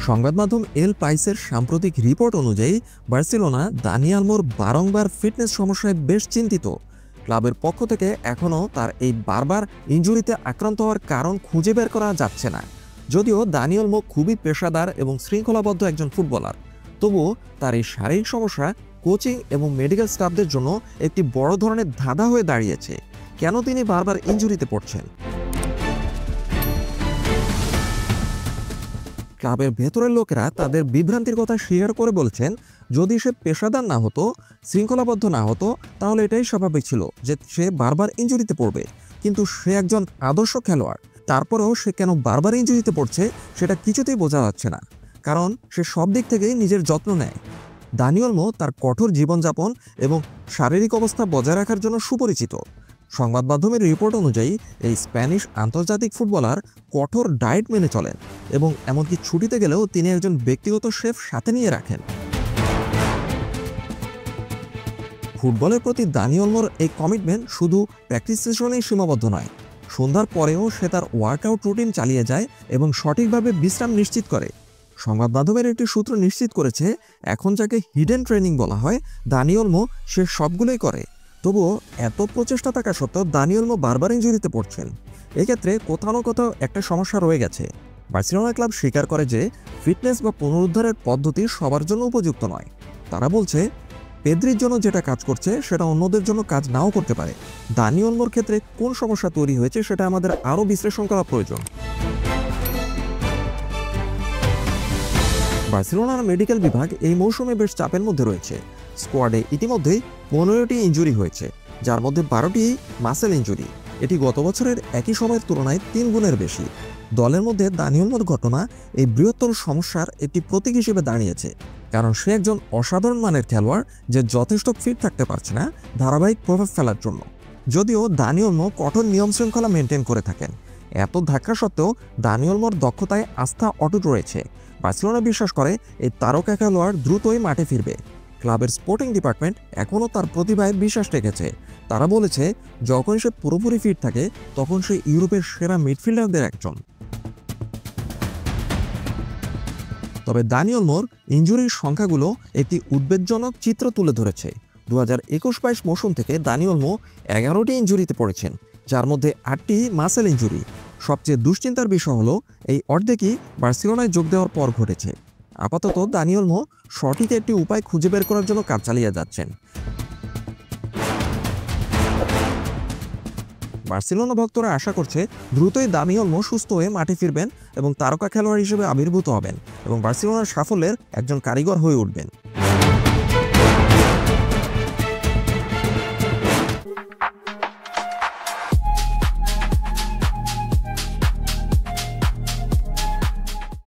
সংবাদ মাধ্যম এল পাইসের সাম্প্রতিক রিপোর্ট অনুযায়ী বার্সেলোনা দানি আলমোর বারংবার ফিটনেস সমস্যায় বেশ চিন্তিত। ক্লাবের পক্ষ থেকে এখনও তার এই বারবার ইনজুরিতে আক্রান্ত হওয়ার কারণ খুঁজে বের করা যাচ্ছে না। যদিও দানি আলমো খুবই পেশাদার এবং শৃঙ্খলাবদ্ধ একজন ফুটবলার, তবুও তার এই শারীরিক সমস্যা কোচিং এবং মেডিকেল স্টাফদের জন্য একটি বড় ধরনের ধাঁধা হয়ে দাঁড়িয়েছে। কেন তিনি বারবার ইনজুরিতে পড়ছেন? ক্লাবের ভেতরের লোকেরা তাদের বিভ্রান্তির কথা শেয়ার করে বলছেন, যদি সে পেশাদার না হতো, শৃঙ্খলাবদ্ধ না হতো, তাহলে এটাই স্বাভাবিক ছিল যে সে বারবার ইনজুরিতে পড়বে। কিন্তু সে একজন আদর্শ খেলোয়াড়, তারপরেও সে কেন বারবার ইনজুরিতে পড়ছে সেটা কিছুতেই বোঝা যাচ্ছে না, কারণ সে সব দিক থেকেই নিজের যত্ন নেয়। দানি আলমো তার কঠোর জীবনযাপন এবং শারীরিক অবস্থা বজায় রাখার জন্য সুপরিচিত। সংবাদ মাধ্যমের রিপোর্ট অনুযায়ী এই স্প্যানিশ আন্তর্জাতিক ফুটবলার কঠোর ডায়েট মেনে চলেন এবং এমনকি ছুটিতে গেলেও তিনি একজন ব্যক্তিগত শেফ সাথে নিয়ে রাখেন। ফুটবলের প্রতি দানি আলমোর এই কমিটমেন্ট শুধু প্র্যাকটিস সেশনেই সীমাবদ্ধ নয়, সন্ধ্যার পরেও সে তার ওয়ার্কআউট রুটিন চালিয়ে যায় এবং সঠিকভাবে বিশ্রাম নিশ্চিত করে। সংবাদ মাধ্যমের একটি সূত্র নিশ্চিত করেছে, এখন যাকে হিডেন ট্রেনিং বলা হয়, দানি আলমো সে সবগুলোই করে। তবুও এত প্রচেষ্টা থাকা সত্ত্বেও দানি আলমো বারবার ইনজুরিতে পড়ছেন। এক্ষেত্রে কোথাও না কোথাও একটা সমস্যা রয়ে গেছে। বার্সেলোনা ক্লাব স্বীকার করে যে ফিটনেস বা পুনরুদ্ধারের পদ্ধতি সবার জন্য উপযুক্ত নয়। তারা বলছে, পেদ্রির জন্য যেটা কাজ করছে সেটা অন্যদের জন্য কাজ নাও করতে পারে। দানি আলমোর ক্ষেত্রে কোন সমস্যা তৈরি হয়েছে সেটা আমাদের আরও বিশ্লেষণ করা প্রয়োজন। বার্সেলোনার মেডিকেল বিভাগ এই মৌসুমে বেশ চাপের মধ্যে রয়েছে। স্কোয়াডে ইতিমধ্যেই 15টি ইনজুরি হয়েছে, যার মধ্যে 12টি মাসেল ইনজুরি। এটি গত বছরের একই সময়ের তুলনায় 3 গুণের বেশি। দলের মধ্যে দানি আলমোর ঘটনা এই বৃহত্তর সমস্যার একটি প্রতীক হিসেবে দাঁড়িয়েছে, কারণ সে একজন অসাধারণ মানের খেলোয়াড় যে যথেষ্ট ফিট থাকতে পারছে না ধারাবাহিক প্রভাব ফেলার জন্য। যদিও দানি আলমো কঠোর নিয়ম শৃঙ্খলা মেনটেন করে থাকেন, এত ধাক্কা সত্ত্বেও দানি আলমোর দক্ষতায় আস্থা অটুট রয়েছে। বার্সেলোনা বিশ্বাস করে এই তারকা খেলোয়াড় দ্রুতই মাঠে ফিরবে। ক্লাবের স্পোর্টিং ডিপার্টমেন্ট এখনও তার প্রতিভায় বিশ্বাস রেখেছে। তারা বলেছে, যখন সে পুরোপুরি ফিট থাকে তখন সে ইউরোপের সেরা মিডফিল্ডারদের একজন। তবে দানি আলমোর ইনজুরির সংখ্যাগুলো একটি উদ্বেগজনক চিত্র তুলে ধরেছে। 2021-22 মৌসুম থেকে দানি আলমো 11টি ইনজুরিতে পড়েছেন, যার মধ্যে 8টি মাসেল ইনজুরি। সবচেয়ে দুশ্চিন্তার বিষয় হলো এই অর্ধেকই বার্সেলোনায় যোগ দেওয়ার পর ঘটেছে। আপাতত দানি আলমো সঠিক একটি উপায় খুঁজে বের করার জন্য কাজ চালিয়ে যাচ্ছেন। বার্সেলোনা ভক্তরা আশা করছে দ্রুতই দানি আলমো সুস্থ হয়ে মাঠে ফিরবেন এবং তারকা খেলোয়াড় হিসেবে আবির্ভূত হবেন এবং বার্সেলোনার সাফল্যের একজন কারিগর হয়ে উঠবেন।